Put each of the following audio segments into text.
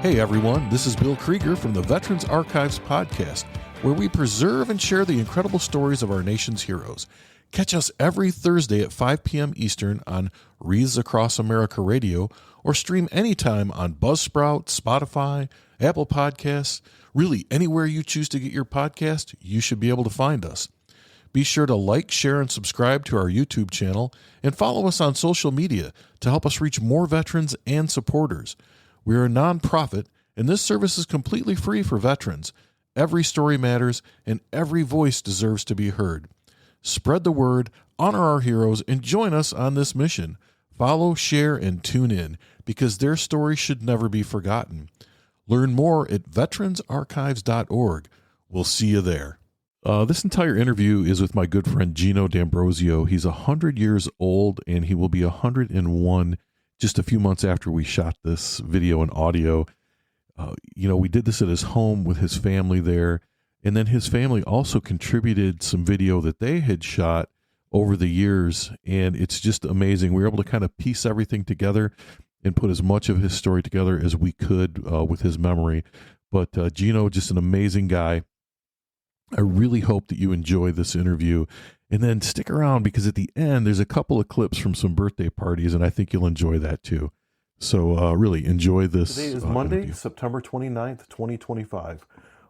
Hey everyone, this is Bill Krieger from the Veterans Archives podcast, where we preserve and share the incredible stories of our nation's heroes. Catch us every Thursday at 5 p.m. Eastern on Wreaths Across America Radio, or stream anytime on Buzzsprout, Spotify, Apple Podcasts. Really, anywhere you choose to get your podcast, you should be able to find us. Be sure to like, share, and subscribe to our YouTube channel, and follow us on social media to help us reach more veterans and supporters. We are a nonprofit, and this service is completely free for veterans. Every story matters, and every voice deserves to be heard. Spread the word, honor our heroes, and join us on this mission. Follow, share, and tune in, because their story should never be forgotten. Learn more at veteransarchives.org. We'll see you there. This entire interview is with my good friend Gino D'Ambrosio. He's 100 years old, and he will be 101 just a few months after we shot this video and audio. We did this at his home with his family there, and then his family also contributed some video that they had shot over the years, and it's just amazing. We were able to kind of piece everything together and put as much of his story together as we could with his memory. But Gino, just an amazing guy. I really hope that you enjoy this interview, and then stick around because at the end there's a couple of clips from some birthday parties, and I think you'll enjoy that too. So really enjoy this. Today is Monday, interview. September 29th, 2025.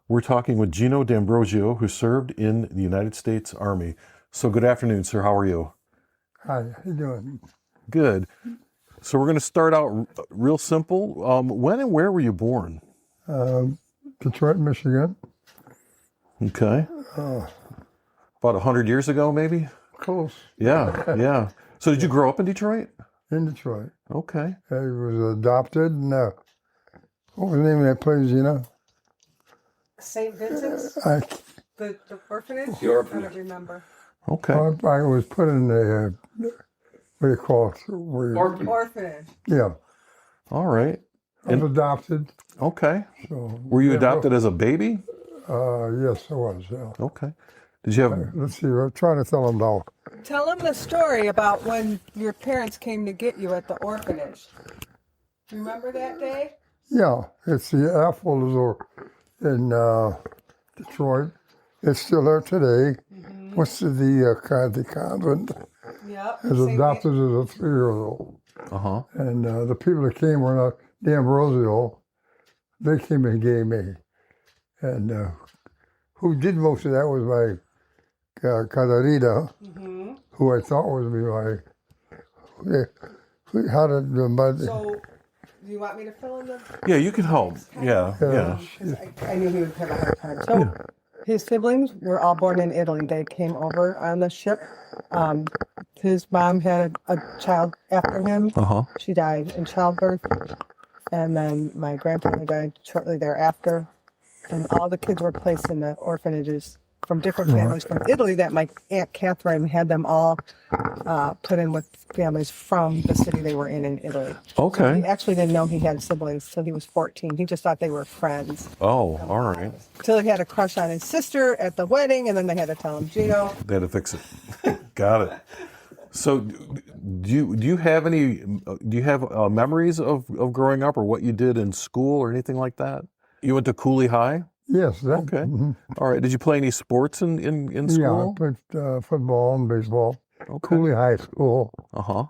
We're talking with Gino D'Ambrosio, who served in the United States Army. So good afternoon, sir. How are you? Hi, how you doing? Good. So we're going to start out real simple. When and where were you born? Detroit, Michigan. Okay. About 100 years ago, maybe? Close. Yeah. So did you grow up in Detroit? In Detroit. Okay. I was adopted, and what was the name of that place, you know? St. Vincent's? The orphanage? The orphanage. I don't remember. Okay. I was put in the, what do you call it? Orphanage. Yeah. All right. I was adopted. Okay. So, Were you adopted as a baby? Yes, I was. Yeah. Okay. Did you have... Let's see, I'm trying to tell them now. Tell them the story about when your parents came to get you at the orphanage. Remember that day? Yeah, it's the Apples in Detroit. It's still there today. Mm-hmm. What's the convent? Yep. I was adopted as a 3-year-old. Uh-huh. And the people that came were not D'Ambrosio. They came and gave me. And who did most of that was my Catarina, who I thought was my... How did the... So, do you want me to fill in the... Yeah, you can help. Yeah. 'Cause I knew he would have a hard time. So, his siblings were all born in Italy. They came over on the ship. His mom had a child after him. Uh-huh. She died in childbirth. And then my grandfather died shortly thereafter. And all the kids were placed in the orphanages from different families from Italy that my Aunt Catherine had them all put in with families from the city they were in Italy. Okay. So he actually didn't know he had siblings till he was 14. He just thought they were friends. Oh, all right. Till he had a crush on his sister at the wedding, and then they had to tell him, Gino. They had to fix it. Got it. So, do you have memories of growing up, or what you did in school, or anything like that? You went to Cooley High? Yes. That, Okay. Mm-hmm. All right. Did you play any sports in school? Yeah, I played football and baseball. Okay. Cooley High School. Uh-huh.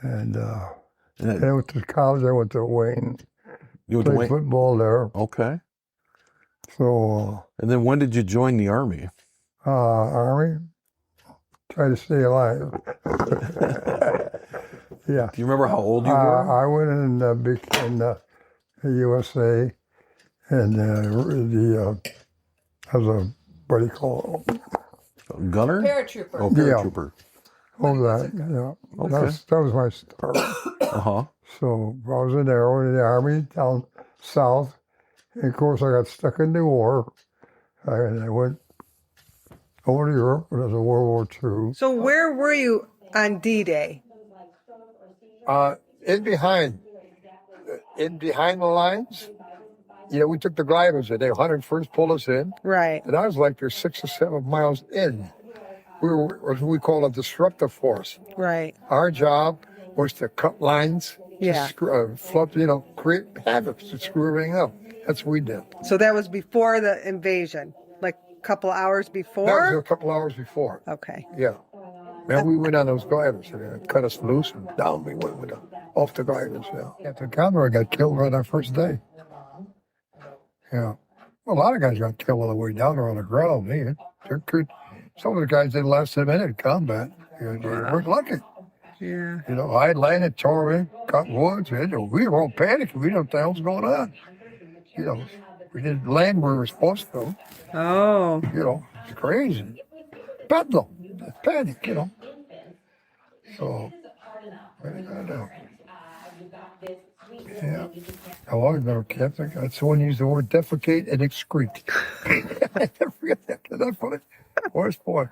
And I went to college. I went to Wayne. You went to Played Wayne? football there. Okay. So, And then when did you join the Army? Army, try to stay alive. Yeah. Do you remember how old you were? I went in the USA, and as a, what do you call it? Gunner? Paratrooper. Oh, paratrooper. All that, yeah. Okay. That was my start. Uh-huh. So I was in there, went in the Army down south. And of course, I got stuck in the war. And I went over to Europe when it was World War II. So where were you on D-Day? In behind the lines. We took the gliders in. They 101st pulled us in. Right. And I was like, they're 6 or 7 miles in. We were what we call a disruptive force. Right. Our job was to cut lines Yeah. Flip, create havoc to screw everything up. That's what we did. So that was before the invasion, like a couple hours That was before? a couple hours before. Okay. Yeah. Man, we went on those gliders and they cut us loose and down we went off the gliders. Yeah. Captain Conroy got killed right our first day. Yeah. Well, a lot of guys got killed on the way down there on the ground. Some of the guys didn't last a minute in combat. They weren't lucky. Yeah. I landed, tore in, cut woods. We were all panicking. We didn't know what the hell's going on. We didn't land where we were supposed to. Oh. It's crazy. Bedlam. Panic, So, what did I do? Yeah. I've always been a Catholic. Someone used the word defecate and excrete. I never forget that. Isn't that funny? Worst boy.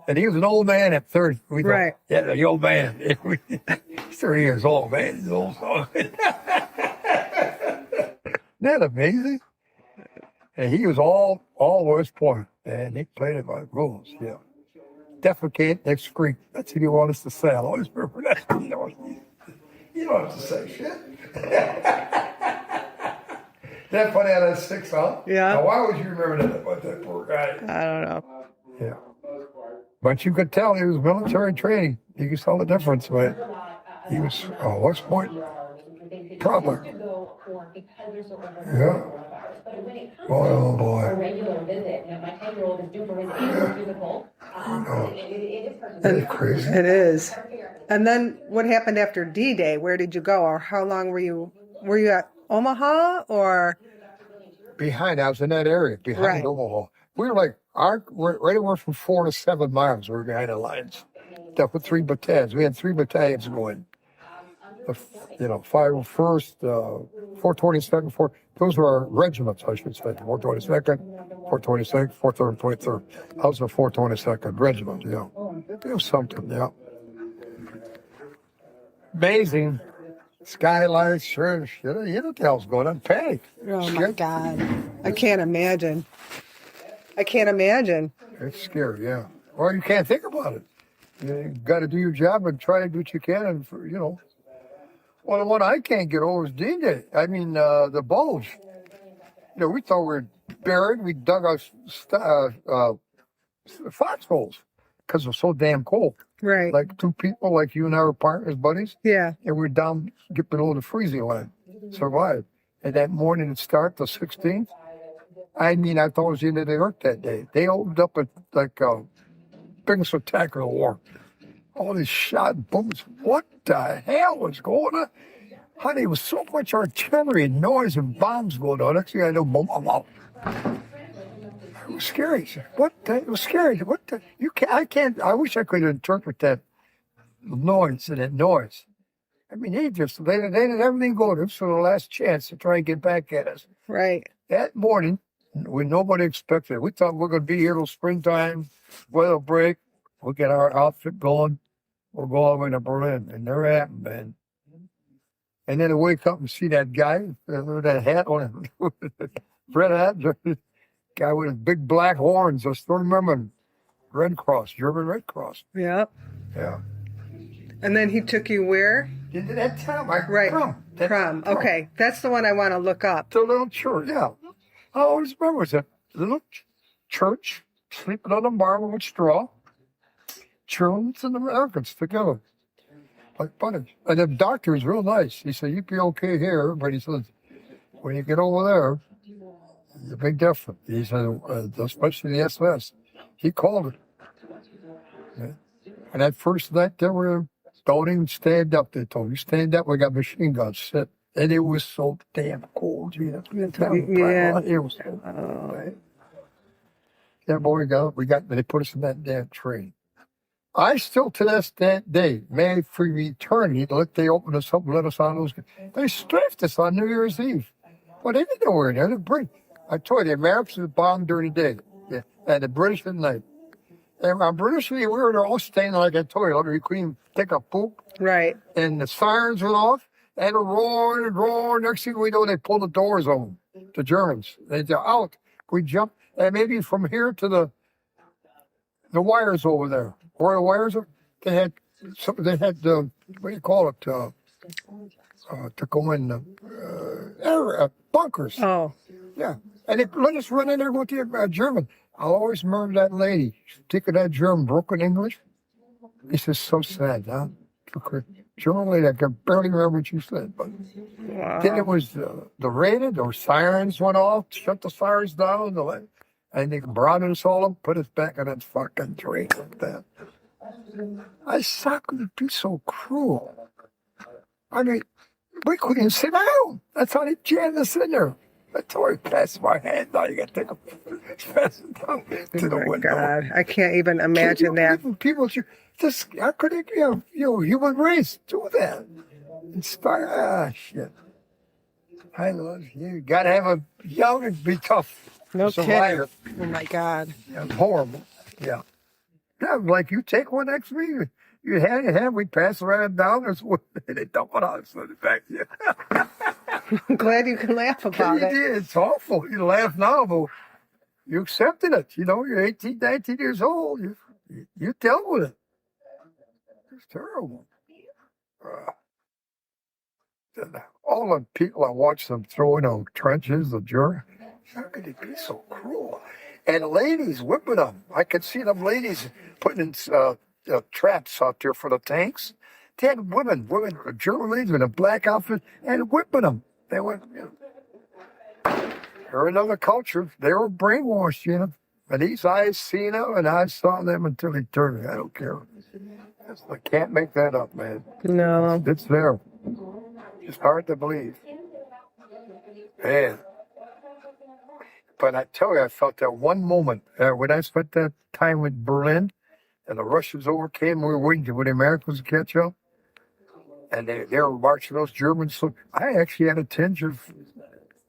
And he was an old man at 30. We thought, Right. Yeah, the old man. He's 30 years old, man. He's old. Isn't that amazing? And he was all West Point. And he played it by the rules, yeah. Defecate and excrete. That's what you want us to say. I'll always remember that. You don't have to say shit. That funny out of 6, huh? Yeah. Now, why would you remember that about that poor guy? I don't know. Yeah. But you could tell he was military training. You could tell the difference, but he was West Point. Probably. Yeah. Boy, oh boy. That's crazy. It is. And then what happened after D-Day? Where did you go, or how long were you? Were you at Omaha or? Behind, I was in that area behind Right. Omaha. We were like right anywhere from 4 to 7 miles. We were behind the lines. That with 3 battalions. We had 3 battalions going. The 501st, 422nd, those were our regiments, I should say. 422nd, 422nd, 4th, 23rd. I was the 422nd regiment, yeah. It was something, yeah. Amazing. Skylights, sure, you know what the hell's going on. Panic. Oh my God. I can't imagine. It's scary, yeah. Well, you can't think about it. You got to do your job and try to do what you can, and Well, the one I can't get over is D-Day. I mean, the Bulge. We thought we were buried. We dug our foxholes because it was so damn cold. Right. Like 2 people, like you and I were partners, buddies. Yeah. And we're down, get below the freezing line. Survived. And that morning it started, the 16th. I thought it was the end of the earth that day. They opened up biggest attack of the war. All these shot and booms. What the hell was going on? Honey, it was so much artillery and noise and bombs going on. Next thing I know, boom, boom, boom. It was scary. It was scary. I wish I could interpret that noise and that noise. They had everything going. It was for the last chance to try and get back at us. Right. That morning, when nobody expected it, we thought we were going to be here till springtime, weather break, we'll get our outfit going, we'll go all the way to Berlin. And there it happened, man. And then I wake up and see that guy with that hat on, red hat, guy with his big black horns. I still remember him. Red Cross, German Red Cross. Yep. Yeah. And then he took you where? Into that town, Right. Prom. Okay. That's the one I want to look up. The little church, yeah. I always remember it was a little church, sleeping on a marble with straw. Germans and Americans together, like buddies. And the doctor was real nice. He said, "You'd be okay here," but he said, "When you get over there, it's a big difference." He said, especially the SS. He called it. Yeah. And that first night, they were, don't even stand up. They told me, stand up. We got machine guns set. And it was so damn cold. Yeah. It was so cold. Yeah, boy, they put us in that damn train. I still, to this day, may for eternity, they opened us up and let us on those. They strafed us on New Year's Eve. Well, they didn't know we were in there. The British, I told you, the Americans bombed during the day, and the British at night. And on British, we were all staying, like I told you, we couldn't even take a poop. Right. And the sirens went off, and roaring and roaring. Next thing we know, they pulled the doors open. The Germans, they're out. We jumped, and maybe from here to the wires over there. Where the wires are, they had what do you call it? to go in the bunkers. Oh, Yeah. And they let us run in there with the German. I always remember that lady. Speaking that German, broken English. This is so sad, huh? German lady, I can barely remember what you said. But then it was the raided, or sirens went off, shut the sirens down, and they brought us all up, put us back on that fucking train like that. I thought it would be so cruel. I mean, we couldn't sit down. That's how they jammed us in there. That's how I passed my hand. Now you got to pass it down to the window. God, I can't even imagine that. People just, how could it, human race do that? Inspire, shit. I love you. Got to have a young and be tough. No survivor. kidding. Oh my God. Yeah, horrible. Yeah. Yeah, like you take one next week. You had, we pass around down, they dump it on, so back here. I'm glad you can laugh about it. It's awful. You laugh now, but you accepted it. You're 18, 19 years old. You dealt with it. It's terrible. All the people I watched them throw in trenches, the German, how could it be so cruel? And ladies whipping them. I could see them ladies putting in traps out there for the tanks. They had women, German ladies in a black outfit, and whipping them. They went, they're another culture. They were brainwashed, And these eyes seen them, and I saw them until eternity. I don't care. I can't make that up, man. No. It's there. It's hard to believe. Man. But I tell you, I felt that one moment when I spent that time with Berlin, and the Russians overcame. We were waiting for the Americans to catch up. And they were marching those Germans. So I actually had a tinge of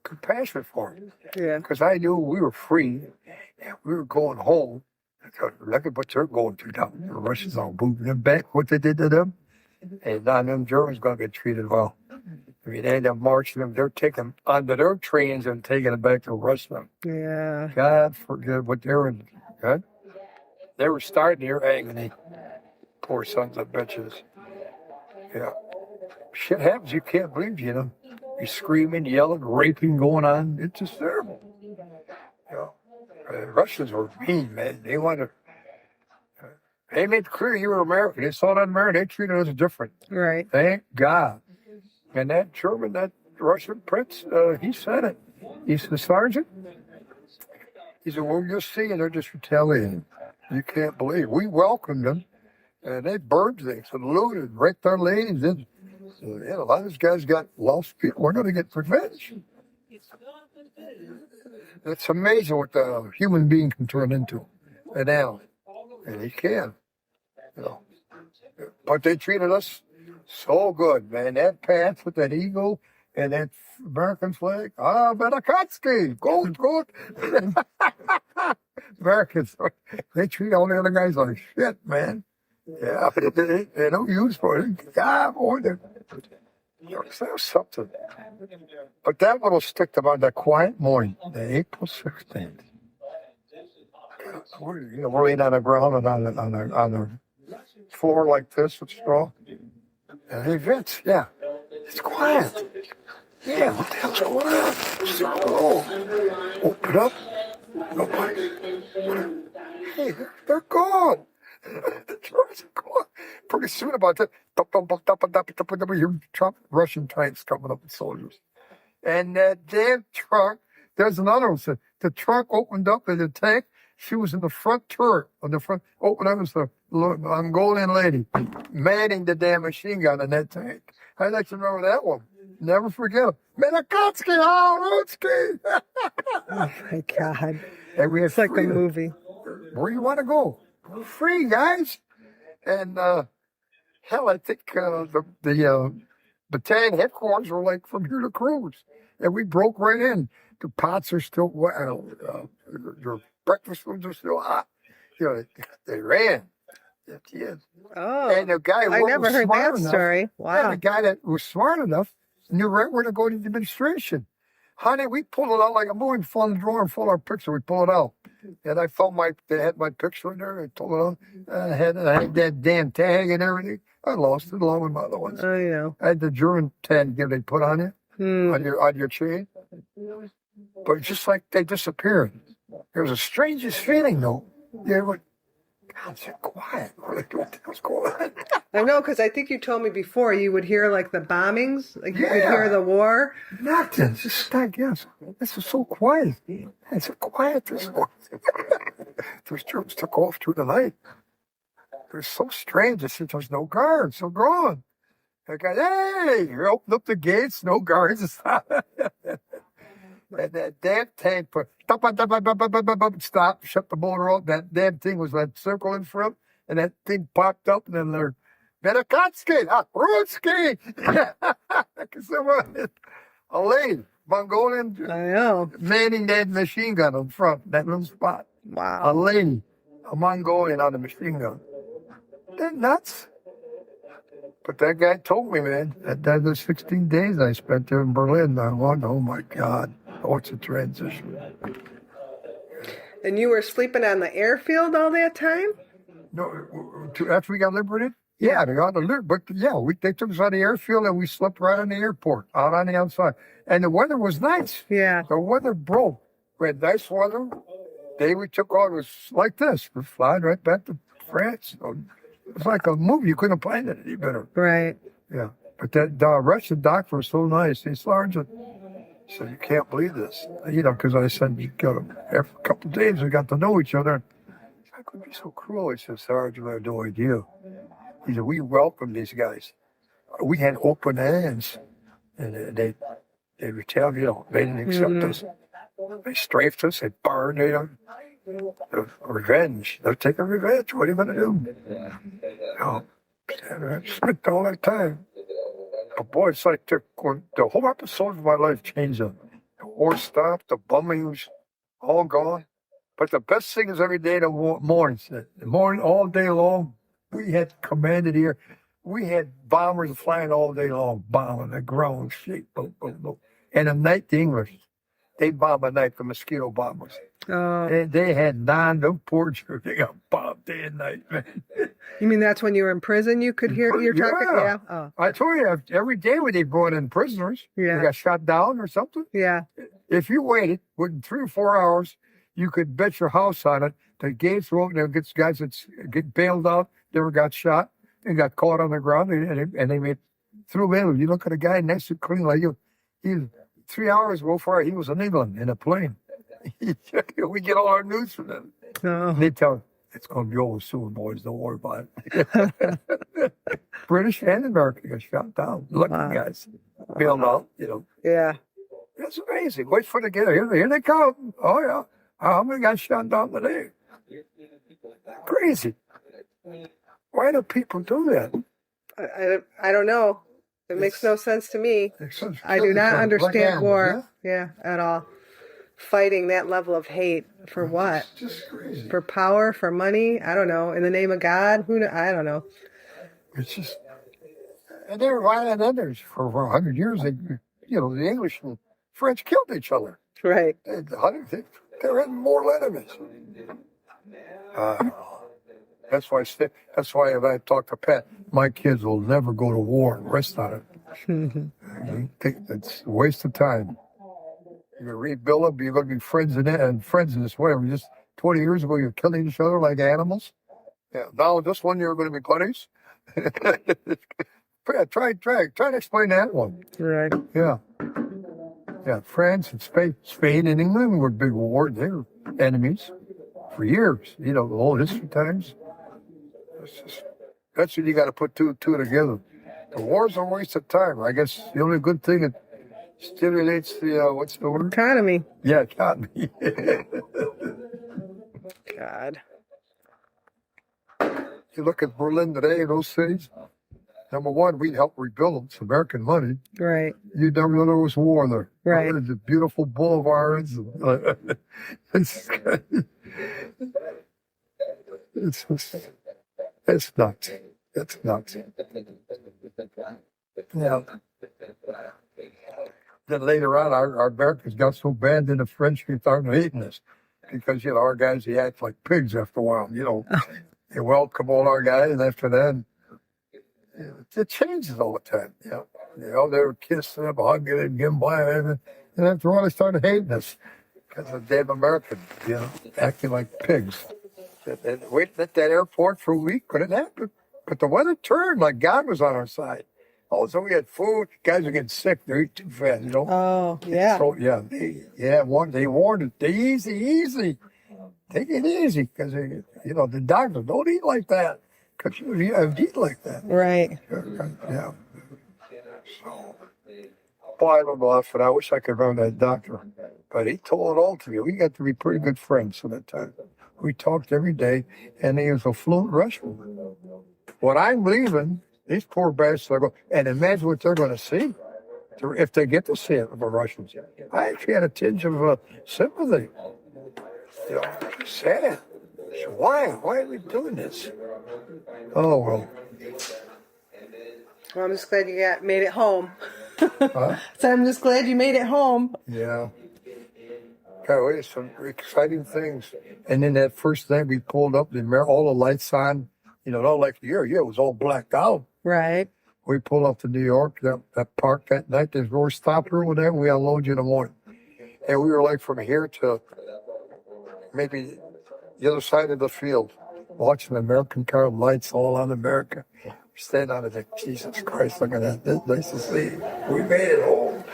compassion for them. Yeah. Because I knew we were free. And we were going home. Look at what they're going through now. The Russians all moving them back, what they did to them. And now them Germans going to get treated well. I mean, they end up marching them. They're taking them onto their trains and taking them back to Russia. Yeah. God forgive what they were in. God. They were starting their agony. Poor sons of bitches. Yeah. Shit happens. You can't believe, You're screaming, yelling, raping going on. It's just terrible. The Russians were mean, man. They wanted they made clear you were American. They saw that American. They treated us different. Right. Thank God. And that Russian prince, he said it. He said, Sergeant, he said, well, you're seeing they're just retaliating. You can't believe. We welcomed them, and they burned things and looted, raped our ladies. And, a lot of these guys got lost people. We're going to get revenge. It's amazing what the human being can turn into, an animal. And he can. But they treated us so good, man. That pants with that eagle and that American flag. Belakotsky, gold. Americans, they treat all the other guys like shit, man. Yeah, they don't use for it. God, boy, there's something. But that little stick about that quiet morning, the April 16th. We're laying on the ground and on the floor like this with straw. And hey, Vince, yeah, it's quiet. Yeah, what the hell's going on? Oh, open up. Nobody. Hey, they're gone. The Germans are gone. Pretty soon about that, you hear Russian tanks coming up with soldiers. And that damn truck, there's another one. The truck opened up in the tank. She was in the front turret. On the front, opened up as the Mongolian lady manning the damn machine gun in that tank. I'd like to remember that one. Never forget it. Melakotsky, Rutsky. Oh my God. And we had It's like a freedom. movie. Where you want to go? Free, guys. And hell, I think the battalion headquarters were like from here to Cruz. And we broke right in. The pots are still, your breakfast foods are still hot. They ran. Yes. Oh, And the guy I never heard that story. Yeah, Wow. the guy that was smart enough knew right where to go to the administration. honey, we pulled it out like a moving fun drawer full of our picture. We pulled it out. And I found they had my picture in there. I pulled it out. And I had that damn tag and everything. I lost it along with my other ones. Oh, yeah. I had the German tag they put on you, on your chain. But it's just like they disappeared. It was the strangest feeling, though. You were, God, so quiet. What the hell's going on? I know, because I think you told me before you would hear like the bombings, like you could hear the war. Nothing. Just, I guess. This is so quiet. It's so quiet this morning. Those Germans took off through the night. It was so strange. I said, there's no guards. They're gone. I got, hey, you opened up the gates, no guards. That damn tank put stop, shut the motor off. That damn thing was that circle in front, and that thing popped up, and then they're Benakatsky, Rutsky. A lady, Mongolian, I know. manning that machine gun in front, that little spot. Wow. A lady, a Mongolian on the machine gun. They're nuts. But that guy told me, man, that the 16 days I spent there in Berlin, I went, oh my God, what's a transition. And you were sleeping on the airfield all that time? No, after we got liberated? Yeah, they got liberated. But yeah, they took us on the airfield and we slept right on the airport, out on the outside. And the weather was nice. Yeah. The weather broke. We had nice weather. Day we took off was like this. We're flying right back to France. It was like a movie. You couldn't find it any better. Right. Yeah. But that Russian doctor was so nice. He Sergeant said, you can't believe this. You know, because I said, after a couple of days, we got to know each other. I could be so cruel. He said, Sergeant, I have no idea. He said, we welcomed these guys. We had open hands. And they retaliated. They didn't accept us. They strafed us. They burned us. Revenge. They're taking revenge. What are you going to do? Oh, I spent all that time. But boy, it's like the whole episode of my life changed. The war stopped, the bombing was all gone. But the best thing is every day the morning, all day long, we had commanded here. We had bombers flying all day long, bombing the ground, shake, boom, boom, boom. And at night, the English, they bomb at night, the mosquito bombers. They had the porch. They got bombed day and night, man. You mean that's when you were in prison? You could hear you're talking. Yeah. Oh. I told you every day when they brought in prisoners, they got shot down or something. Yeah. If you waited within 3 or 4 hours, you could bet your house on it. The gates were open. There gets guys that get bailed out, never got shot, and got caught on the ground, and they threw them in. You look at a guy next to clean like you. He 3 hours before he was in England in a plane. We get all our news from them. Oh. They tell us, it's going to be over soon, boys. Don't worry about it. British and American got shot down. Lucky guys. Bailed out, you know. Yeah. That's amazing. Wait for the get here they come. Oh, yeah. How many got shot down today? Crazy. Why do people do that? I don't know. It makes no sense to me. I do not understand war. Yeah, at all. Fighting that level of hate for what? It's just crazy. For power, for money? I don't know. In the name of God? I don't know. It's just, and they were violent others for 100 years. The English and French killed each other. Right. They were mortal enemies. That's why if I talk to Pat, my kids will never go to war and rest on it. I think it's a waste of time. You're going to rebuild them, you're going to be friends in this way. Just 20 years ago, you're killing each other like animals. Yeah. Now, this one, you're going to be buddies. Try to explain that one. Right. Yeah. Yeah, France and Spain and England were big wars. They were enemies for years. The whole history times. That's when you got to put two together. The war's a waste of time. I guess the only good thing it stimulates the what's the word? Economy. Yeah, economy. God. You look at Berlin today, those cities. Number one, we helped rebuild them. It's American money. Right. You never know there was war there. Right. The beautiful boulevards. It's nuts. It's nuts. Yeah. then later on, our Americans got so bad that the French started hating us because, our guys, they act like pigs after a while, They welcome all our guys, and after that, it changes all the time, they were kissing them, hugging them, giving by, and after a while, they started hating us because of damn Americans, acting like pigs. And waiting at that airport for a week couldn't happen. But the weather turned like God was on our side. All of a sudden we had food. Guys are getting sick. They're eating too fast, Oh, yeah. So, they warned us. They easy. Take it easy because, the doctors don't eat like that. Because you have to eat like that. Right. Yeah. So, boy, I don't know. I wish I could remember that doctor. But he told it all to me. We got to be pretty good friends at that time. We talked every day, and he was a fluent Russian. When I'm leaving, these poor bastards are going, and imagine what they're going to see if they get to see it of the Russians. I actually had a tinge of sympathy. Sad. So why are we doing this? Oh, well. Well, I'm just glad you made it home. Huh? So I'm just glad you made it home. Yeah. God, wait, some exciting things. And then that first night we pulled up, all the lights on, not like here. Yeah, it was all blacked out. Right. We pulled up to New York, that park that night. There's no stop or whatever. We unload you in the morning. And we were like from here to maybe the other side of the field, watching the American car lights all on America. We stand on it like, Jesus Christ, look at that. This is nice to see. We made it home.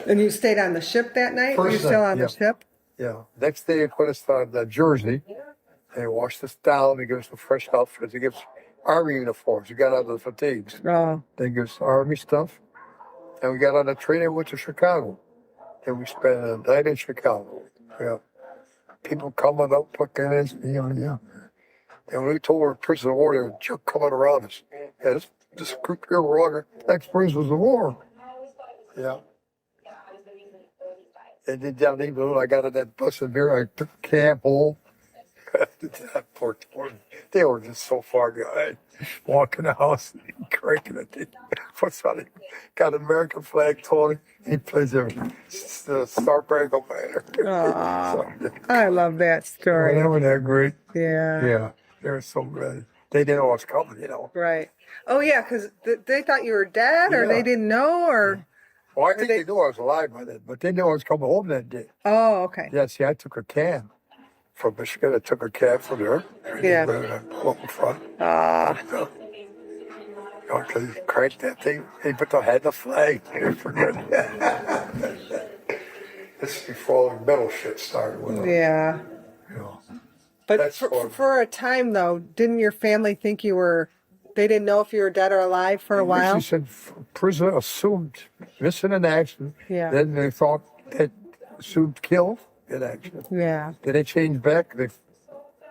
And you stayed on the ship that night? Were you still on the ship? Yeah. Next day, they put us on the Jersey. They washed us down. They gave us some fresh outfits. They gave us Army uniforms. We got out of the fatigues. Oh. They gave us Army stuff. And we got on the train and went to Chicago. And we spent a night in Chicago. Yeah. People coming up, looking at us, And we told our prisoners of war, they were just coming around us. Yeah, this group here were all our ex-prisoners of war. Yeah. And then down the road, I got on that bus in there. I took a cab home. They were just so far behind. Walking the house, cranking it. Puts on it. Got an American flag towing. He plays the Star Spangled Banner. So, I love that story. Well, they were that great. Yeah. Yeah. They were so good. They didn't know what was coming, Right. Oh, yeah, because they thought you were dead, or they didn't know, or... Well, I think they knew I was alive by then, but they knew I was coming home that day. Oh, okay. Yeah, see, I took a cab from Michigan. I took a cab from there. Yeah. Up in front. Because he cranked that thing. He had the flag. This is before the metal shit started. Yeah. But for a time, though, didn't your family think you were... They didn't know if you were dead or alive for a while? She said prisoner assumed missing in action. Yeah. Then they thought that assumed killed in action. Yeah. Then they changed back the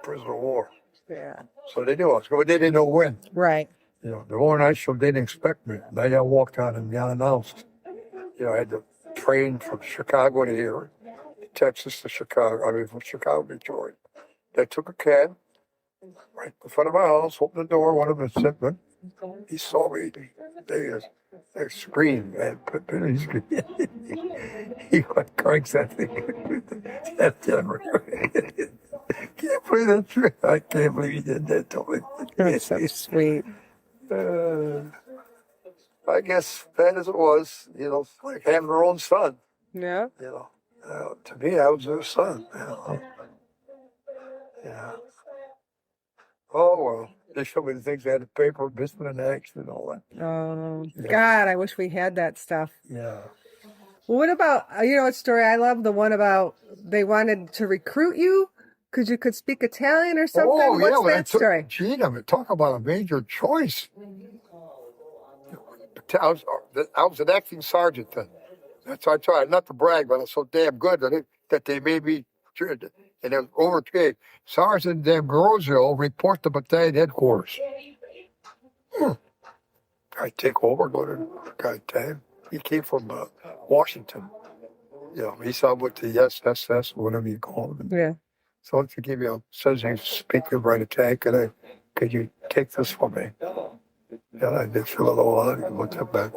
prisoner of war. Yeah. So they knew I was going. They didn't know when. Right. The morning I showed, they didn't expect me. I walked out and got announced. I had to train from Chicago to here, Texas to Chicago. From Chicago to Detroit. They took a cab. Right in front of my house, opened the door, one of them said, he saw me. They screamed, man. He cranks that thing. Can't believe that's true. I can't believe he did that to me. That's so sweet. I guess bad as it was, like having her own son. Yeah. To me, I was her son. Yeah. Oh, well, they showed me the things they had in the paper, missing in action and all that. Oh, yeah. God, I wish we had that stuff. Yeah. Well, what about, what story? I love the one about they wanted to recruit you because you could speak Italian or something. Oh, yeah. What's that story? Gina, talk about a major choice. I was an acting sergeant then. That's why I tried not to brag, but I was so damn good that they made me... And it was overpaid. Sergeant D'Ambrosio report to battalion headquarters. I take over, go to the guy time. He came from Washington. He saw with the SSS, whatever you call it. Yeah. So if you give me says he's speaking right attack, could you take this for me? And I did fill it all out and looked it back.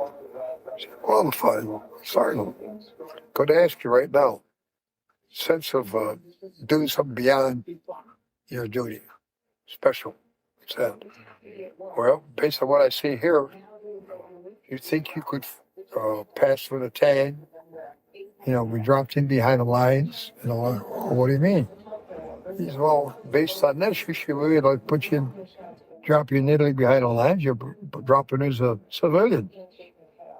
Qualified, sergeant. Going to ask you right now. Sense of doing something beyond your duty, special. What's that? Well, based on what I see here, you think you could pass through the tag? We dropped in behind the lines. What do you mean? He said, well, based on this, you should be able to drop you in Italy behind the lines. You're dropping as a civilian.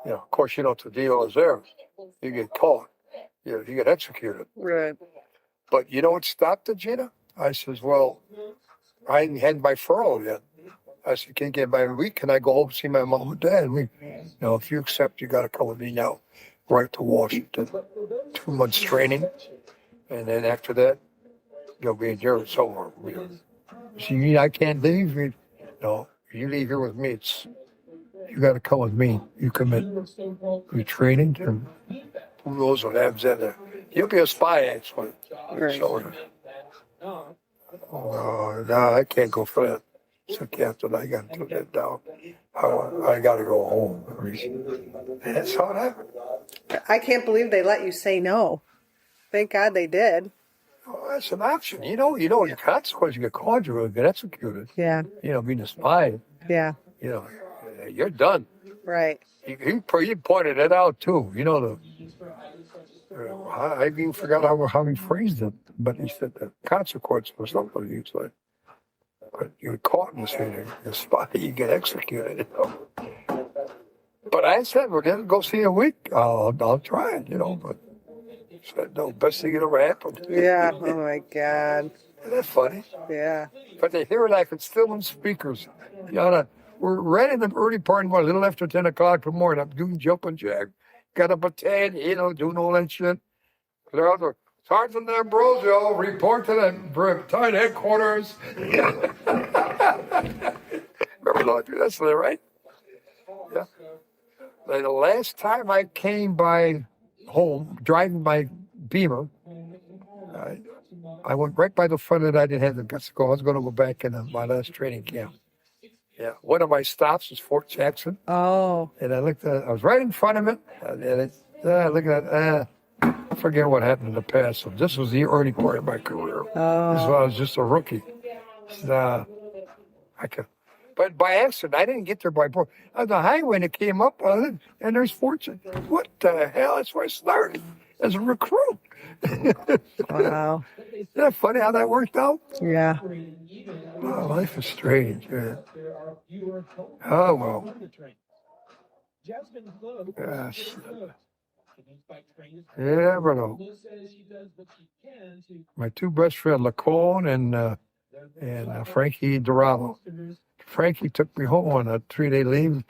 Of course, the deal is there. You get caught. You get executed. Right. But you know what stopped it, Gina? I says, well, I hadn't had my furlough yet. I said, can you get by a week? Can I go home and see my mom and dad? If you accept, you got to come with me now, right to Washington. 2 months training. And then after that, you'll be in jail somewhere. See, I can't leave. You leave here with me. You got to come with me. You commit. You're training, and who knows what happens in there. You'll be a spy, actually. Right. So, no, I can't go for that. So, Captain, I got to get down. I got to go home. That's how it happened. I can't believe they let you say no. Thank God they did. Oh, that's an option. Your consequence. You get caught, you're going to get executed. Yeah. Being a spy. Yeah. You're done. Right. He pointed it out too. I even forgot how he phrased it, but he said the consequence was something. He said, but you're caught in this thing, you're spy, you get executed. But I said, well, then go see a week. I'll try it, But he said, no, best thing that ever happened. Yeah. Oh my God. Isn't that funny? Yeah. But they hear it like it's still in speakers. We're right in the early part of the morning, a little after 10 o'clock in the morning. I'm doing jumping jack. Got up at 10, doing all that shit. They're out there. Sergeant D'Ambrosio, report to the battalion headquarters. Remember that's right? Yeah. The last time I came by home, driving my Beamer, I went right by the front of it. I didn't have the guts to go. I was going to go back in my last training camp. Yeah, one of my stops was Fort Jackson. Oh. And I looked at it. I was right in front of it. And I looked at it. I forget what happened in the past. So this was the early part of my career. Oh. This was when I was just a rookie. But by accident, I didn't get there by board. On the highway, and it came up on it, and there's Fortune. What the hell? That's where I started as a recruit. Wow. Isn't that funny how that worked out? Yeah. Oh, life is strange, man. Oh, well. Gosh. You never know. My two best friends, Lacone and Frankie Dorado. Frankie took me home on a 3-day leave.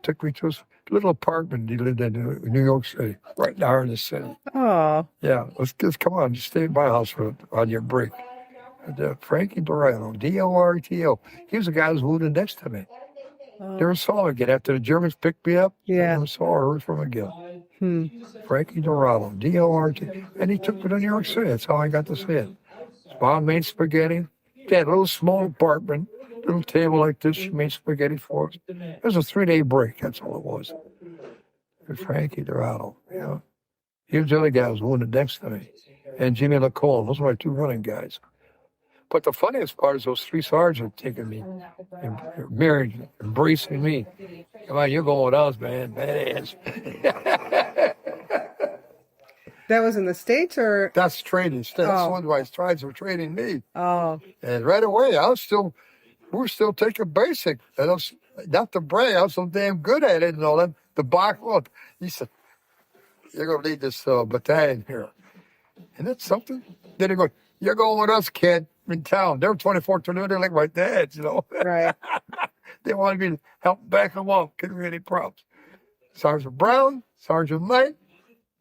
Took me to his little apartment he lived in New York City, right now in the city. Oh. Yeah, let's come on, just stay at my house on your break. And, Frankie Dorado, D-O-R-T-O. He was the guy who was wounded next to me. Never saw him again. After the Germans picked me up, I never saw or heard from him again. Frankie Dorado, D-O-R-T. And he took me to New York City. That's how I got to see it. His mom made spaghetti. They had a little small apartment, little table like this. She made spaghetti for us. It was a 3-day break. That's all it was. And Frankie Dorado, He was the other guy who was wounded next to me. And Jimmy Lacole. Those were my two running guys. But the funniest part is those 3 sergeants taking me, married, embracing me. Come on, you're going with us, man. Badass. That was in the States or? That's training. That's one of my strides were training me. Oh. And right away, we're still taking basic. Not to brag, I was so damn good at it and all that. The box, well, he said, you're going to lead this battalion here. And that's something. Then he goes, you're going with us, kid, in town. They're 24-22. They're like my dads, Right. They wanted me to help back them up. Couldn't be any problems. Sergeant Brown, Sergeant Knight,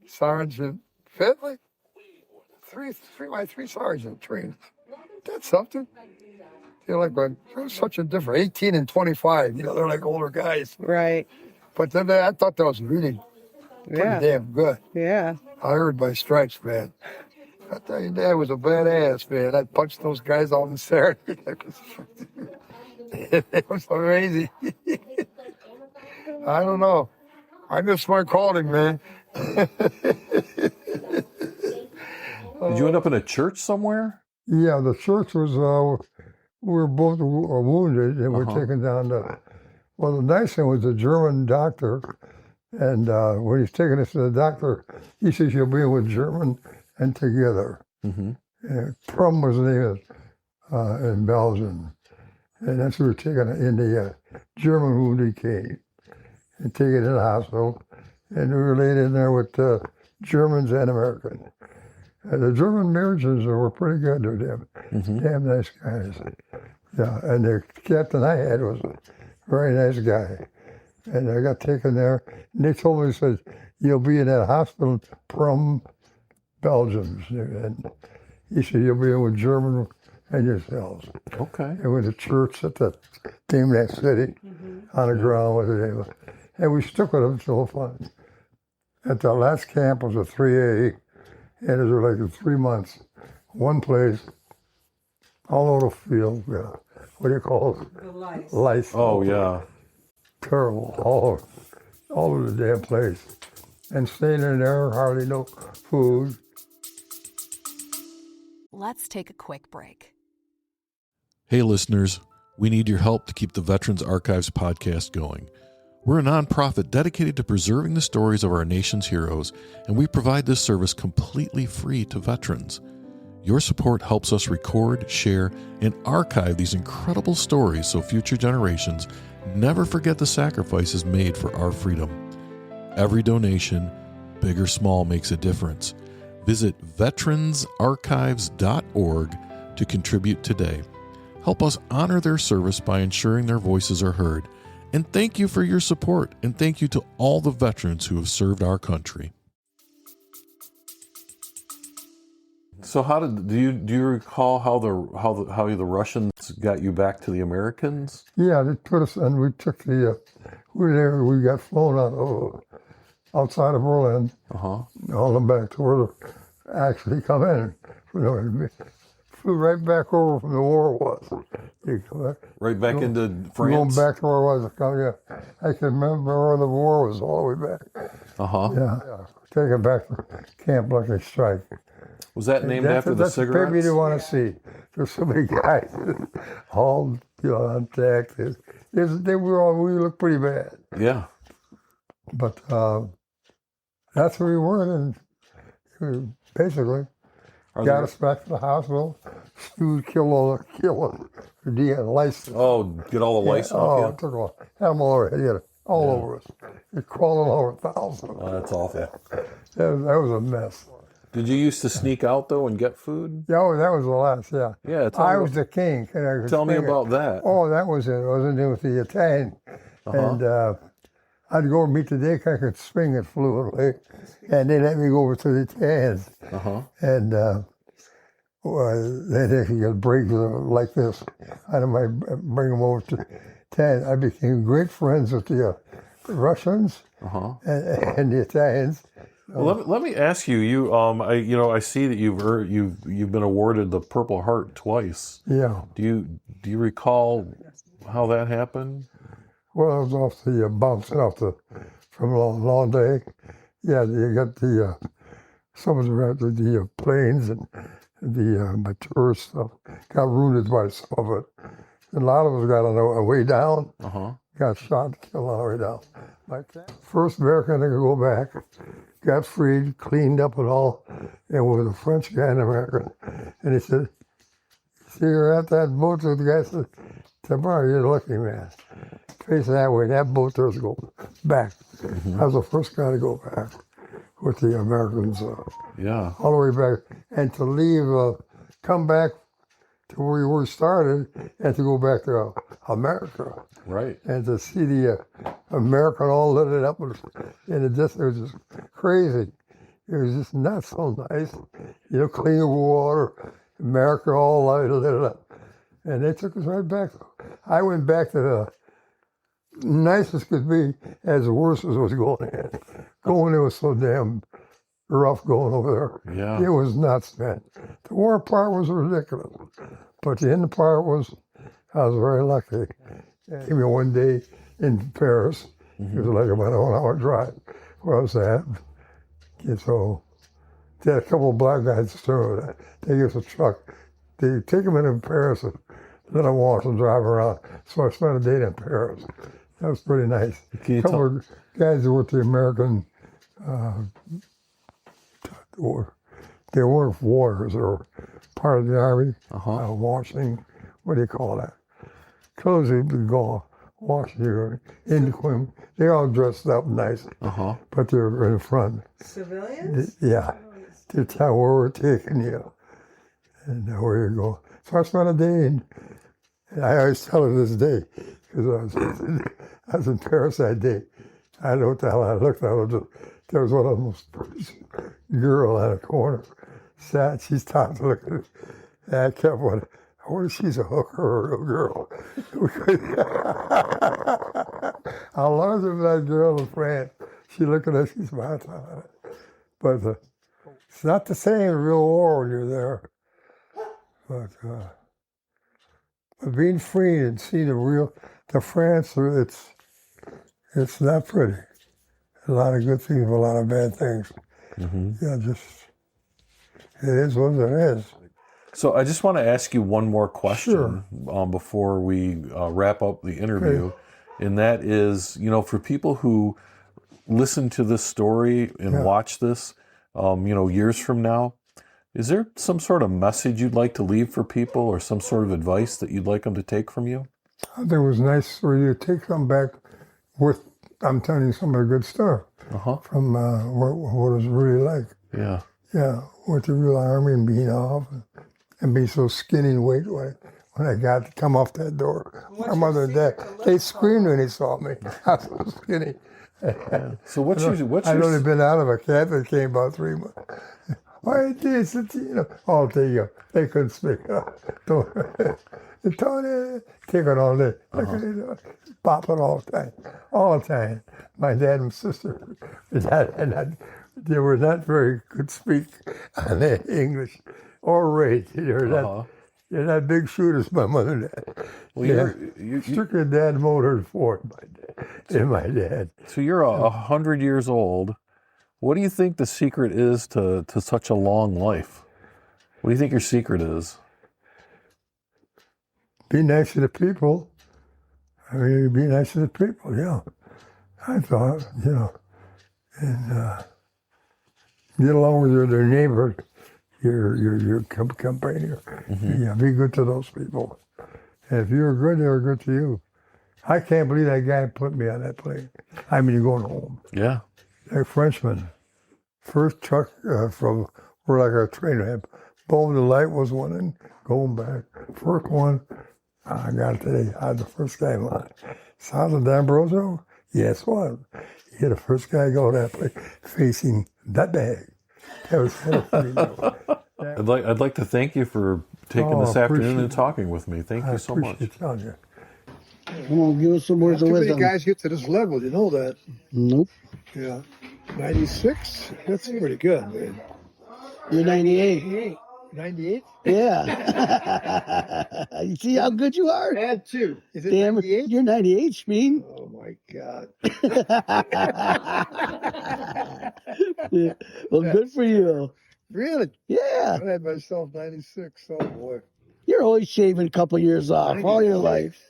Sergeant Finley. My three sergeant trainers. That's something. They're such a different 18 and 25. They're like older guys. Right. But then I thought that was really pretty damn good. Yeah. I heard my stripes, man. I tell you, Dad was a badass, man. I punched those guys on the Saturday. It was amazing. I don't know. I miss my calling, man. Did you end up in a church somewhere? Yeah, the church was, we were both wounded and we're taken down to, well, the nice thing was the German doctor, and when he's taking us to the doctor, he says, you'll be with German and together. Prum was the name of, in Belgium. And that's who we were taken in the German wounded king and taken to the hospital. And we were laid in there with Germans and Americans. The German mercies were pretty good. They're damn nice guys. Yeah, and the captain I had was a very nice guy. And I got taken there, and they told me, they said, you'll be in that hospital from Belgium. And he said, you'll be in with German and yourselves. Okay. And went to church at the name of that city on the ground with it. And we stuck with them till fun. At the last camp was a 3A. And it was like 3 months, one place, all over the field. Yeah. What do you call it? The lice. Lice. Oh, yeah. Terrible, all over the damn place. And staying in there, hardly no food. Let's take a quick break. Hey, listeners, we need your help to keep the Veterans Archives podcast going. We're a nonprofit dedicated to preserving the stories of our nation's heroes, and we provide this service completely free to veterans. Your support helps us record, share, and archive these incredible stories so future generations never forget the sacrifices made for our freedom. Every donation, big or small, makes a difference. Visit veteransarchives.org to contribute today. Help us honor their service by ensuring their voices are heard. And thank you for your support, and thank you to all the veterans who have served our country. So, do you recall how the Russians got you back to the Americans? Yeah, they put us, and we took we were there. We got flown out outside of Berlin, all them back to where they actually come in. Flew right back over from the war was. Right back into France? Going back to where I was. Yeah. I can remember where the war was all the way back. Yeah. Taken back to Camp Lucky Strike. Was that named after the cigarettes? That's the baby you want to see. There's so many guys all on deck. We looked pretty bad. Yeah. But that's where we were, and basically got us back to the hospital. Stewed, kill the lice. Oh, get all the lice off you? Took all, had them all over, all over us. It crawled all over thousands. Oh, that's awful. That was a mess. Did you used to sneak out, though, and get food? Yeah, that was the last, yeah. Yeah, I was the king. Tell me about that. Oh, that was it. I was in there with the Italian. And I'd go and meet the deck. I could swing it fluently. And they let me go over to the Italians. And they could break like this. I might bring them over to Italians. I became great friends with the Russians and the Italians. Well, let me ask you. I see that you've been awarded the Purple Heart twice. Yeah. Do you recall how that happened? Well, I was off the bouncing from a long day. Yeah, you got some of the planes and my tour stuff got wounded by some of it. And a lot of us got on the way down. Got shot and killed on the way down. Like that. First American to go back. Got freed, cleaned up and all, and with a French guy and American. And he said, see, you're at that boat. The guy said, tomorrow you're lucky, man. Face that way, that boat does go back. I was the first guy to go back with the Americans. All the way back. And to leave, come back to where we started and to go back to America. Right. And to see the American all lit it up in the distance, it was just crazy. It was just not so nice. Clean water, America all lit it up. And they took us right back. I went back to the nicest could be as the worst as was going in. Going there was so damn rough going over there. Yeah. It was nuts, man. The war part was ridiculous. But the end part was, I was very lucky. Came here one day in Paris, It was like about a 1 hour drive where I was at. And so they had a couple of black guys too. They used a truck. They take them in Paris and let them watch them drive around. So I spent a day in Paris. That was pretty nice. A couple of guys who were with the American they weren't warriors or part of the army. Washing, what do you call that? Clothes they would go washing here in the Queen. They're all dressed up nice, but they're in front. Civilians? Yeah, to tell where we're taking you and where you go. So I spent a day, and I always tell her this day because I was in Paris that day. I don't know what the hell I looked at. There was one of the most pretty girl at a corner. Sat, she's talking to look at it. And I kept wondering, I wonder if she's a hooker or a real girl. How large is that girl in France? She looking at, she's smiled at it. But it's not the same in real war when you're there. But being free and seeing the France, it's not pretty. A lot of good things, a lot of bad things. Yeah, just, it is what it is. So I just want to ask you one more question before we wrap up the interview. Okay. And that is, for people who listen to this story and watch this, years from now, is there some sort of message you'd like to leave for people or some sort of advice that you'd like them to take from you? I think it was nice for you to take them back with, I'm telling you some of the good stuff from what it was really like. Yeah. Yeah, with the real army and being off and being so skinny and weight when I got to come off that door. My mother and dad, they screamed when they saw me. I was so skinny. Yeah. So what's your I'd only been out of a cat that came about 3 months. Why this? All day they couldn't speak. Tony, take it all day. Pop it all the time. My dad and sister, they were not very good speak on English or read. They're not big shooters, my mother and dad. Well, you're strictly dad motored for my dad. So you're 100 years old. What do you think the secret is to such a long life? What do you think your secret is? Be nice to the people. I mean, be nice to the people, yeah. I thought, and get along with their neighbor, your companion. Yeah, be good to those people. And if you're good, they're good to you. I can't believe that guy put me on that plane. I mean, you're going home. Yeah. That Frenchman, first truck from where like our train had, boom, the light was winning, going back. First one, I got it today. I was the first guy in line. Gino D'Ambrosio? Yes, one. You're the first guy going that way, facing that bag. That was kind of funny. I'd like to thank you for taking this afternoon and talking with me. Thank you so much. Telling you. Come on, give us some words of Too many wisdom. guys get to this level, you know that. Nope. Yeah. 96? That's pretty good, man. You're 98. 98? Yeah. You see how good you are? Add 2. Is it Damn, 98? you're 98, Shmeen. Oh, my God. Yeah. Well, good for you. Really? Yeah. I had myself 96. Oh, boy. You're always shaving a couple years off all your life.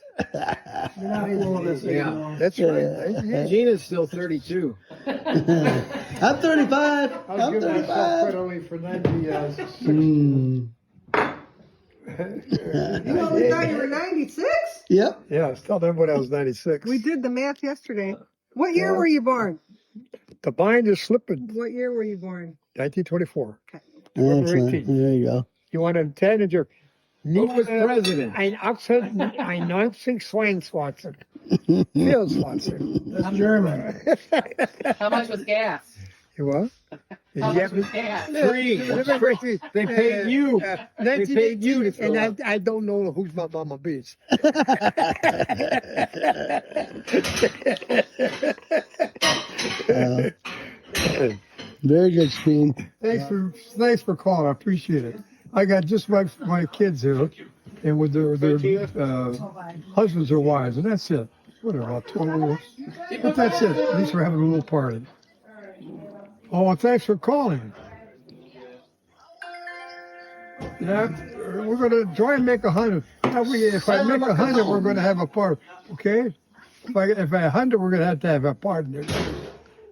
You're not doing this anymore. That's right. Gina's still 32. I'm 35. I was I'm giving myself 35. credit only for 96. You only thought you were 96? Yep. Yeah, I was telling everybody I was 96. We did the math yesterday. What year were you born? The bind is slipping. What year were you born? 1924. November Excellent. 18th. There you go. You want to tell your Who was president? Ein Axel Swanswanson. Phil Swanson. I'm German. How much was gas? You what? How much was gas? Free. They paid you. They paid you. And I don't know who's my mama bitch. Very good, Speen. Thanks for calling. I appreciate it. I got just my kids here, and with their husbands or wives, and that's it. about 12 But that's it. At least we're having a little party. Oh, well, thanks for calling. Yeah, we're going to try and make 100. If I make 100, we're going to have a party. Okay? If I 100, we're going to have a party.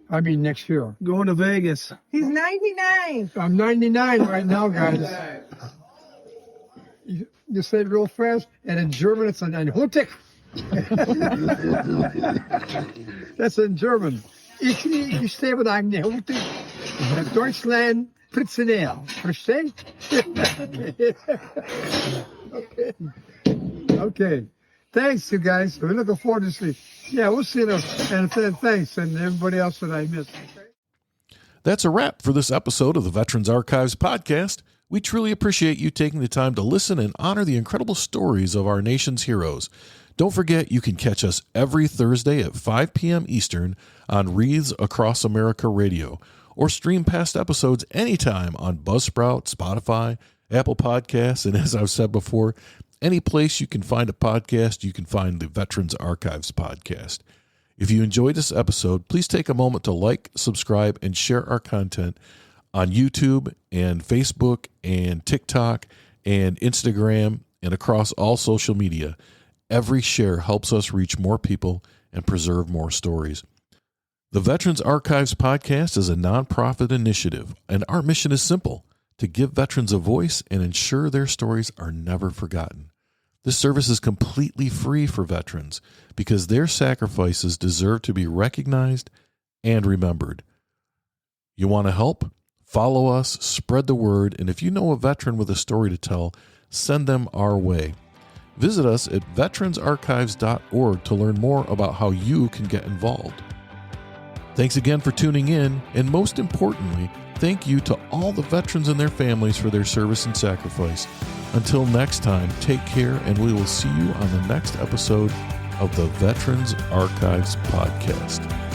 I mean, next year. Going to Vegas. He's 99. I'm 99 right now, guys. You say it real fast, and in German it's ein Hutig. That's in German. Ich stehe mit einem Hutig. Deutschland Pritzenel. Verstehen? Okay. Thanks, you guys. We're looking forward to see. Yeah, we'll see them. And thanks, and everybody else that I missed. That's a wrap for this episode of the Veterans Archives podcast. We truly appreciate you taking the time to listen and honor the incredible stories of our nation's heroes. Don't forget, you can catch us every Thursday at 5 p.m. Eastern on Wreaths Across America Radio, or stream past episodes anytime on Buzzsprout, Spotify, Apple Podcasts, and as I've said before, any place you can find a podcast, you can find the Veterans Archives podcast. If you enjoyed this episode, please take a moment to like, subscribe, and share our content on YouTube and Facebook and TikTok and Instagram and across all social media. Every share helps us reach more people and preserve more stories. The Veterans Archives podcast is a nonprofit initiative, and our mission is simple: to give veterans a voice and ensure their stories are never forgotten. This service is completely free for veterans because their sacrifices deserve to be recognized and remembered. You want to help? Follow us, spread the word, and if you know a veteran with a story to tell, send them our way. Visit us at veteransarchives.org to learn more about how you can get involved. Thanks again for tuning in, and most importantly, thank you to all the veterans and their families for their service and sacrifice. Until next time, take care, and we will see you on the next episode of the Veterans Archives podcast.